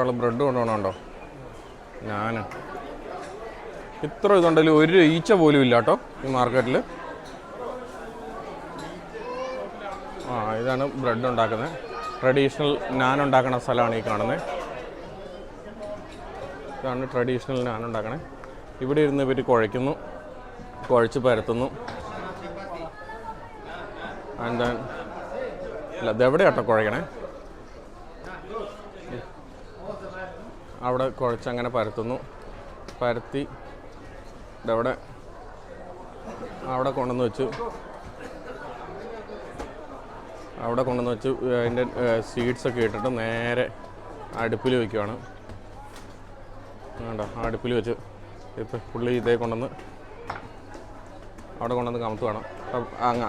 ഒരാൾ ബ്രെഡ് കൊണ്ടുപോകണുണ്ടോ? ഞാൻ ഇത്ര ഇതുണ്ടെങ്കിലും ഒരു ഈച്ച പോലും ഇല്ല കേട്ടോ ഈ മാർക്കറ്റിൽ. ഇതാണ് ബ്രെഡ് ഉണ്ടാക്കുന്നത്. ട്രഡീഷണൽ നാൻ ഉണ്ടാക്കുന്ന സ്ഥലമാണ് ഈ കാണുന്നത്. ഇതാണ് ട്രഡീഷണൽ നാൻ ഉണ്ടാക്കണേ. ഇവിടെ ഇരുന്ന് ഇവർ കുഴയ്ക്കുന്നു, കുഴച്ച് പരത്തുന്നു. ആൻഡ് ദെൻ അല്ല ഇതെവിടെയാട്ടോ കുഴയ്ക്കണേ? അവിടെ കുഴച്ചങ്ങനെ പരത്തുന്നു. പരത്തി ഇതവിടെ അവിടെ കൊണ്ടുവന്ന് വെച്ച് അതിൻ്റെ സീഡ്സൊക്കെ ഇട്ടിട്ട് നേരെ അടുപ്പിൽ വയ്ക്കുവാണ്. വേണ്ട അടുപ്പിൽ വെച്ച് ഇപ്പം പുള്ളി ഇതേ കൊണ്ടുവന്ന് അവിടെ കൊണ്ടുവന്ന് കമത്തുവാണ്.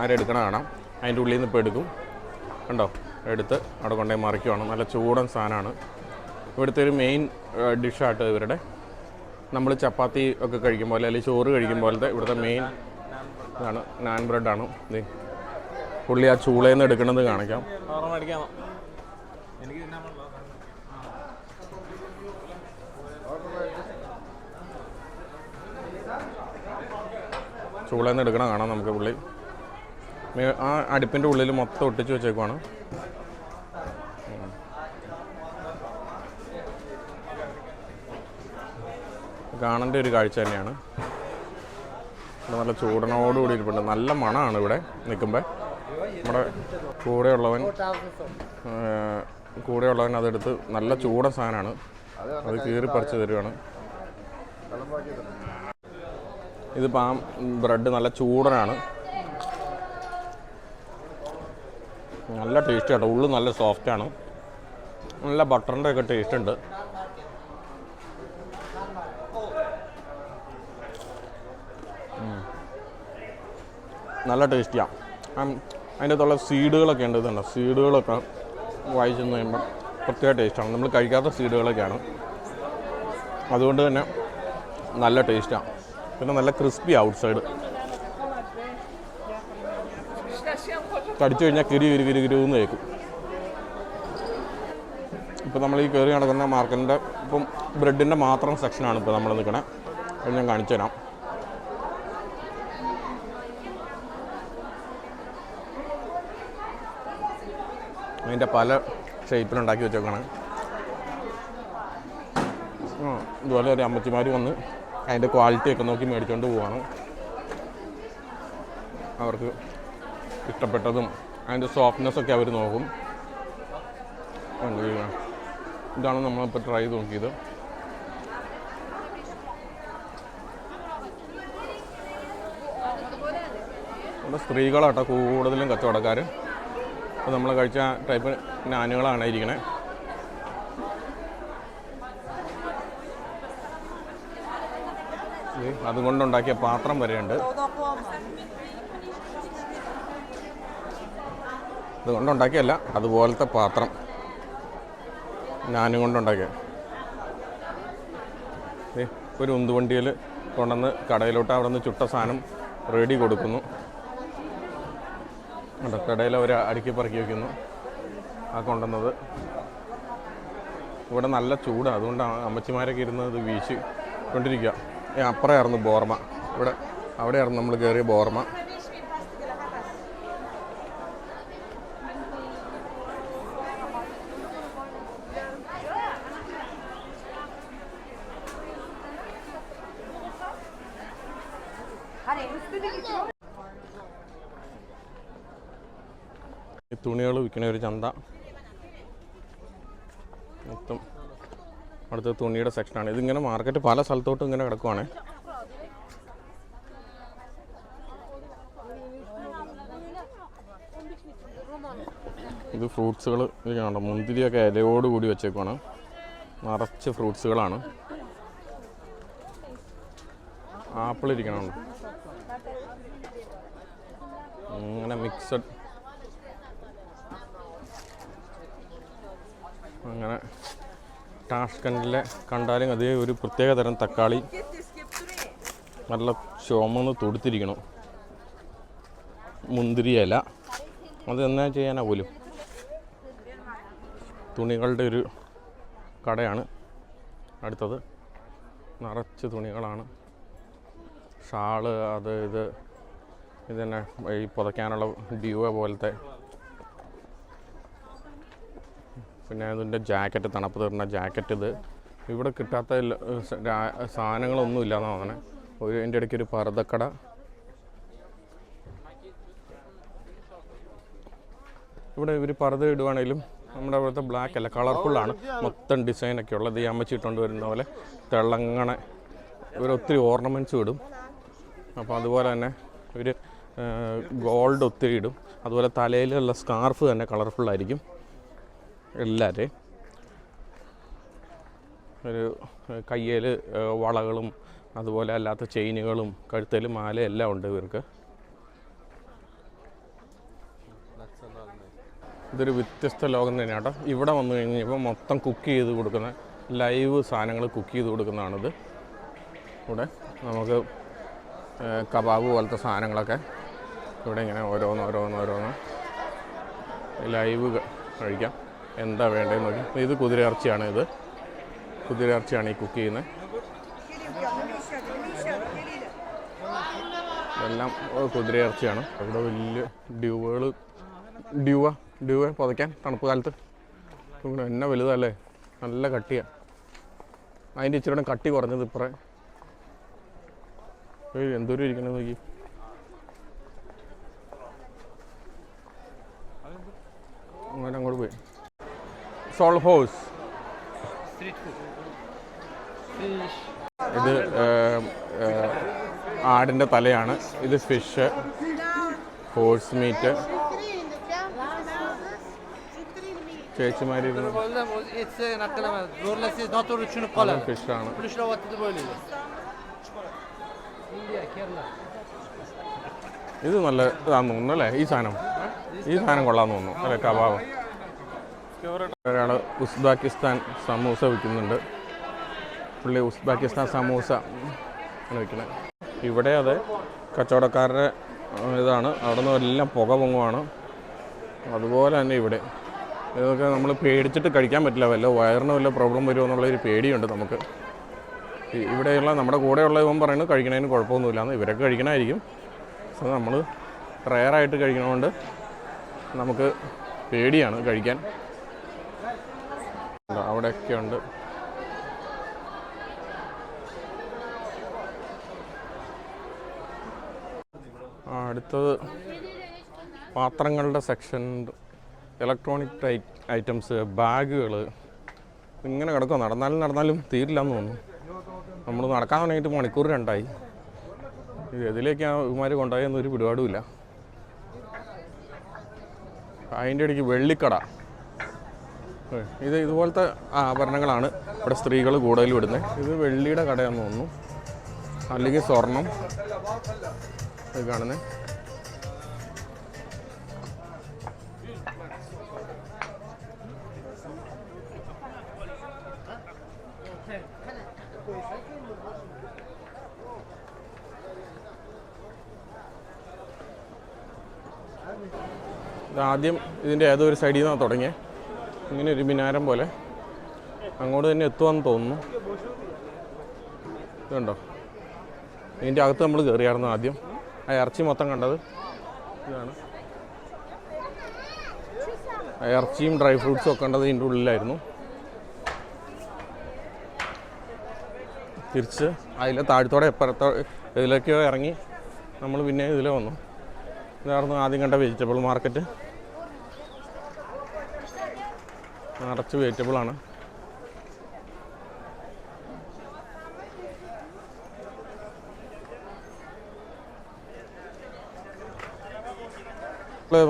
ആരെ എടുക്കണ കാണാം. അതിൻ്റെ ഉള്ളിൽ നിന്ന് ഇപ്പോൾ എടുക്കും. കണ്ടോ, എടുത്ത് അവിടെ കൊണ്ടുപോയി മറിക്കുവാണ്. നല്ല ചൂടൻ സാധനമാണ്. ഇവിടുത്തെ ഒരു മെയിൻ ഡിഷായിട്ട് ഇവരുടെ. നമ്മൾ ചപ്പാത്തി ഒക്കെ കഴിക്കും പോലെ അല്ലെങ്കിൽ ചോറ് കഴിക്കും പോലത്തെ ഇവിടുത്തെ മെയിൻ ഇതാണ് നാൻ ബ്രെഡാണ്. ഇത് പുള്ളി ആ ചൂളയിൽ നിന്ന് എടുക്കുന്നത് കാണിക്കാം. ചൂളയിൽ നിന്ന് എടുക്കണം കാണാം നമുക്ക്. പുള്ളി ആ അടുപ്പിൻ്റെ ഉള്ളിൽ മൊത്തം ഒട്ടിച്ച് വെച്ചേക്കുവാണ്. കാണേണ്ട ഒരു കാഴ്ച തന്നെയാണ്. നല്ല ചൂടനോടുകൂടി ഇരിപ്പുണ്ട്. നല്ല മണമാണ് ഇവിടെ നിൽക്കുമ്പോൾ. നമ്മുടെ കൂടെയുള്ളവൻ അതെടുത്ത് നല്ല ചൂടൻ സാധനമാണ്, അത് കീറി പറിച്ച് തരുവാണ്. ഇതിപ്പോൾ ആ ബ്രെഡ് നല്ല ചൂടനാണ്, നല്ല ടേസ്റ്റ് കേട്ടോ. ഉള്ളു നല്ല സോഫ്റ്റാണ്, നല്ല ബട്ടറിൻ്റെ ഒക്കെ ടേസ്റ്റ് ഉണ്ട്. നല്ല ടേസ്റ്റിയാണ്. അതിൻ്റെ അകത്തുള്ള സീഡുകളൊക്കെ ഉണ്ട്. ഇതുണ്ട്, സീഡുകളൊക്കെ വായിച്ചു കഴിയുമ്പോൾ പ്രത്യേക ടേസ്റ്റാണ്. നമ്മൾ കഴിക്കാത്ത സീഡുകളൊക്കെയാണ്, അതുകൊണ്ട് തന്നെ നല്ല ടേസ്റ്റാണ്. പിന്നെ നല്ല ക്രിസ്പി ഔട്ട് സൈഡ്, കടിച്ചു കഴിഞ്ഞാൽ കിരി കേൾക്കും. ഇപ്പോൾ നമ്മൾ ഈ കയറി നടക്കുന്ന മാർക്കറ്റിൻ്റെ ഇപ്പം ബ്രെഡിൻ്റെ മാത്രം സെക്ഷനാണ് ഇപ്പോൾ നമ്മൾ നിൽക്കണേ. അത് ഞാൻ കാണിച്ചു തരാം. അതിൻ്റെ പല ഷേപ്പിലുണ്ടാക്കി വെച്ചേക്കാണ്. ഇതുപോലെ ഒരു അമ്മച്ചിമാർ വന്ന് അതിൻ്റെ ക്വാളിറ്റിയൊക്കെ നോക്കി മേടിച്ചുകൊണ്ട് പോവാണ്. അവർക്ക് ഇഷ്ടപ്പെട്ടതും അതിൻ്റെ സോഫ്റ്റ്നെസ്സൊക്കെ അവർ നോക്കും. ഇതാണ് നമ്മളിപ്പോൾ ട്രൈ ചെയ്ത് നോക്കിയത്. ഇവിടെ സ്ത്രീകളാട്ടോ കൂടുതലും കച്ചവടക്കാർ. അപ്പോൾ നമ്മൾ കഴിച്ച ടൈപ്പ് നാനുകളാണ് ഇരിക്കണേ. അതുകൊണ്ടുണ്ടാക്കിയ പാത്രം വരെയുണ്ട്. അതുകൊണ്ടുണ്ടാക്കിയല്ല, അതുപോലത്തെ പാത്രം നാനും കൊണ്ടുണ്ടാക്കിയ. ഒരു ഉന്തുവണ്ടിയിൽ കൊണ്ടുവന്ന് കടയിലോട്ട് അവിടെ നിന്ന് ചുട്ട സാധനം റെഡി കൊടുക്കുന്നു. കടയിൽ അവർ അടുക്കി പറക്കി വയ്ക്കുന്നു. ആ കൊണ്ടുവന്നത് ഇവിടെ നല്ല ചൂടാണ്, അതുകൊണ്ടാണ് അമ്മച്ചിമാരൊക്കെ ഇരുന്നത് വീശി കൊണ്ടിരിക്കുക. അപ്പുറമായിരുന്നു ബോർമ, ഇവിടെ അവിടെയായിരുന്നു നമ്മൾ കയറിയ ബോർമ. ഈ തുണികൾ വിൽക്കുന്ന ഒരു ചന്ത. മൊത്തം അടുത്ത തുണിയുടെ സെക്ഷനാണ്. ഇതിങ്ങനെ മാർക്കറ്റ് പല സ്ഥലത്തോട്ടും ഇങ്ങനെ കിടക്കുവാണ്. ഇത് ഫ്രൂട്ട്സുകൾ ഇരിക്കണുണ്ടോ, മുന്തിരിയൊക്കെ ഇലയോട് കൂടി വെച്ചേക്കുവാണ്. നിറച്ച് ഫ്രൂട്ട്സുകളാണ്. ആപ്പിൾ ഇരിക്കണുണ്ട്, ഇങ്ങനെ മിക്സഡ്. അങ്ങനെ ടാഷ്കൻഡിലെ കണ്ടാലും അതേ ഒരു പ്രത്യേക തരം തക്കാളി, നല്ല ചുമന്ന് തൊടുത്തിരിക്കണം. മുന്തിരി ഇല, അത് എന്നാ ചെയ്യാനാ പോലും. തുണികളുടെ ഒരു കടയാണ് അടുത്തത്. നിറച്ച് തുണികളാണ്, ഷാള്, അത് ഇത് തന്നെ ഈ പുതയ്ക്കാനുള്ള ഡ്യൂവ പോലത്തെ, പിന്നെ അതിൻ്റെ ജാക്കറ്റ്, തണുപ്പ് തരുന്ന ജാക്കറ്റ്. ഇത് ഇവിടെ കിട്ടാത്ത സാധനങ്ങളൊന്നും ഇല്ലയെന്നാണ് തോന്നുന്നത്. എൻ്റെ ഇടയ്ക്കൊരു പർദ്ദക്കട. ഇവിടെ ഇവർ പർദ്ദ ഇടുവാണെങ്കിലും നമ്മുടെ അവിടുത്തെ ബ്ലാക്ക് അല്ല, കളർഫുള്ളാണ്, മൊത്തം ഡിസൈനൊക്കെ ഉള്ളത്. ഈ അമ്മച്ചി ഇട്ടുകൊണ്ട് വരുന്ന പോലെ തിളങ്ങണ ഇവരൊത്തിരി ഓർണമെൻറ്റ്സും ഇടും. അപ്പോൾ അതുപോലെ തന്നെ ഇവർ ഗോൾഡ് ഒത്തിരി ഇടും. അതുപോലെ തലയിലുള്ള സ്കാർഫ് തന്നെ കളർഫുള്ളായിരിക്കും എല്ലാവരെയും. ഒരു കയ്യിൽ വളകളും അതുപോലെ അല്ലാത്ത ചെയിനുകളും കഴുത്തിൽ മാല എല്ലാം ഉണ്ട് ഇവർക്ക്. ഇതൊരു വ്യത്യസ്ത ലോകം തന്നെയാണ് കേട്ടോ. ഇവിടെ വന്നു കഴിഞ്ഞപ്പോൾ മൊത്തം കുക്ക് ചെയ്ത് കൊടുക്കുന്ന ലൈവ് സാധനങ്ങൾ കുക്ക് ചെയ്ത് കൊടുക്കുന്നതാണിത്. ഇവിടെ നമുക്ക് കബാബ് പോലത്തെ സാധനങ്ങളൊക്കെ ഇവിടെ ഇങ്ങനെ ഓരോന്ന് ലൈവ് കഴിക്കാം. എന്താ വേണ്ടതെന്ന് നോക്കി. ഇത് കുതിരയിറച്ചിയാണ്. ഇത് കുതിരയിറച്ചിയാണ് ഈ കുക്ക് ചെയ്യുന്നത്. ഇതെല്ലാം കുതിരയിറച്ചിയാണ്. ഇവിടെ വലിയ ഡ്യൂവ പുതയ്ക്കാൻ തണുപ്പ് കാലത്ത് എന്നെ വലുതല്ലേ, നല്ല കട്ടിയാണ്. അതിൻ്റെ ഇച്ചിരി കട്ടി കുറഞ്ഞത് ഇപ്പറേ. എന്തോരം ഇരിക്കണത് നോക്കി. അങ്ങനെ അങ്ങോട്ട് പോയി. സോൾ ഹോസ്, ഇത് ആടിൻ്റെ തലയാണ്. ഇത് ഫിഷ്, ഹോഴ്സ് മീറ്റ്. ചേച്ചിമാരിരുന്ന് ഫിഷാണ്. ഇത് നല്ല ഇതാന്ന് തോന്നുന്നു അല്ലേ, ഈ സാധനം കൊള്ളാന്ന് തോന്നുന്നു അല്ലേ, കബാബ്. ഒരാൾ ഉസ്ബെക്കിസ്ഥാൻ സമൂസ വിൽക്കുന്നുണ്ട്. പുള്ളി ഉസ്ബെക്കിസ്ഥാൻ സമൂസ ആണ് വിൽക്കുന്നത്. ഇവിടെ അതെ കച്ചവടക്കാരുടെ ഇതാണ്. അവിടെ നിന്ന് എല്ലാം പുക പൊങ്ങുവാണ്. അതുപോലെ തന്നെ ഇവിടെ ഇതൊക്കെ നമ്മൾ പേടിച്ചിട്ട് കഴിക്കാൻ പറ്റില്ല. വല്ല വയറിന് വല്ല പ്രോബ്ലം വരുമോ എന്നുള്ളൊരു പേടിയുണ്ട് നമുക്ക്. ഇവിടെയുള്ള നമ്മുടെ കൂടെയുള്ള ഇവൻ പറയുന്നത് കഴിക്കണതിന് കുഴപ്പമൊന്നുമില്ലാന്ന്. ഇവരൊക്കെ കഴിക്കണമായിരിക്കും. സോ നമ്മൾ റെയറായിട്ട് കഴിക്കണതുകൊണ്ട് നമുക്ക് പേടിയാണ് കഴിക്കാൻ. അവിടെയൊക്കെ ഉണ്ട്. അടുത്തത് പാത്രങ്ങളുടെ സെക്ഷൻ, ഇലക്ട്രോണിക് ഐറ്റംസ്, ബാഗുകൾ. ഇങ്ങനെ കിടക്കുക. നടന്നാലും തീരില്ല എന്ന് തോന്നുന്നു. നമ്മൾ നടക്കാൻ തുടങ്ങിയിട്ട് മണിക്കൂർ 2 ഇത് എതിലേക്കാണ് ഇവന്മാർ കൊണ്ടുപോയെന്നൊരു പിടിപാടുമില്ല. അതിൻ്റെ ഇടയ്ക്ക് വെള്ളിക്കട. ഇതുപോലത്തെ ആഭരണങ്ങളാണ് ഇവിടെ സ്ത്രീകൾ കൂടുതലും ഇടുന്നത്. ഇത് വെള്ളിയുടെ കടയാണെന്ന് തോന്നുന്നു, അല്ലെങ്കിൽ സ്വർണം. ഇത് കാണുന്നത് ആദ്യം ഇതിൻ്റെ ഏതോ ഒരു സൈഡിൽ നിന്നാണ് തുടങ്ങിയത്. ഇങ്ങനെ ഒരു മിനാരം പോലെ അങ്ങോട്ട് തന്നെ എത്തുമെന്ന് തോന്നുന്നു. ഇതുണ്ടോ, ഇതിൻ്റെ അകത്ത് നമ്മൾ കയറിയായിരുന്നു ആദ്യം. ആ ഇറച്ചി മൊത്തം കണ്ടത് ഇതാണ്. ഇറച്ചിയും ഡ്രൈ ഫ്രൂട്ട്സും ഒക്കെ കണ്ടത് ഇതിൻ്റെ ഉള്ളിലായിരുന്നു. തിരിച്ച് അതിലെ താഴത്തോടെ എപ്പുറത്തോ ഇതിലേക്കോ ഇറങ്ങി നമ്മൾ പിന്നെ ഇതിലെ വന്നു. ഇതായിരുന്നു ആദ്യം കണ്ട വെജിറ്റബിൾ മാർക്കറ്റ്. നിറച്ച് വെജിറ്റബിളാണ്.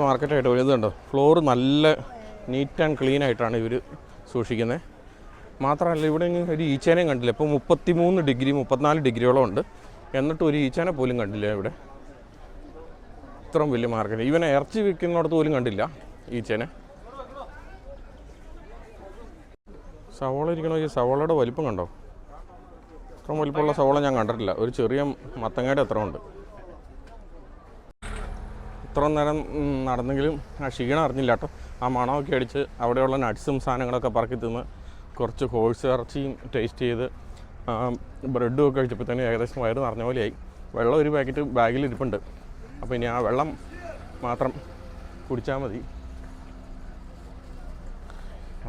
മാർക്കറ്റായിട്ട് ഒരു ഇതുണ്ടോ, ഫ്ലോർ നല്ല നീറ്റ് ആൻഡ് ക്ലീൻ ആയിട്ടാണ് ഇവർ സൂക്ഷിക്കുന്നത്. മാത്രമല്ല ഇവിടെ ഒരു ഈച്ചേനയും കണ്ടില്ല. ഇപ്പോൾ 33 ഡിഗ്രി 34 ഡിഗ്രിയോളം ഉണ്ട്. എന്നിട്ട് ഒരു ഈച്ചേനെ പോലും കണ്ടില്ല ഇവിടെ. ഇത്രയും വലിയ മാർക്കറ്റ്. ഇവൻ ഇറച്ചി വിൽക്കുന്നിടത്ത് പോലും കണ്ടില്ല ഈച്ചേനെ. സവോള ഇരിക്കണമെങ്കിൽ സവോളയുടെ വലിപ്പം കണ്ടോ? ഇത്രയും വലിപ്പമുള്ള സവോള ഞാൻ കണ്ടിട്ടില്ല. ഒരു ചെറിയ മത്തങ്ങയുടെ അത്ര ഉണ്ട്. ഇത്ര നേരം നടന്നെങ്കിലും ആ ക്ഷീണം അറിഞ്ഞില്ല കേട്ടോ. ആ മണമൊക്കെ അടിച്ച് അവിടെയുള്ള നട്ട്സും സാധനങ്ങളൊക്കെ പറക്കി തിന്ന് കുറച്ച് കോഴ്സ് ഇറച്ചിയും ടേസ്റ്റ് ചെയ്ത് ബ്രെഡും ഒക്കെ കഴിച്ചപ്പോൾ തന്നെ ഏകദേശം വയറ് നിറഞ്ഞ പോലെയായി. വെള്ളം ഒരു പാക്കറ്റ് ബാഗിൽ ഇരിപ്പുണ്ട്. അപ്പോൾ ഇനി ആ വെള്ളം മാത്രം കുടിച്ചാൽ മതി.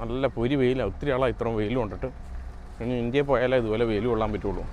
നല്ല പൊരി വെയിലാണ്. ഒത്തിരി ആളാണ് ഇത്രയും വെയിൽ കൊണ്ടിട്ട്. ഇനി ഇന്ത്യയിൽ പോയാലേ ഇതുപോലെ വെയിൽ കൊള്ളാൻ പറ്റുള്ളൂ.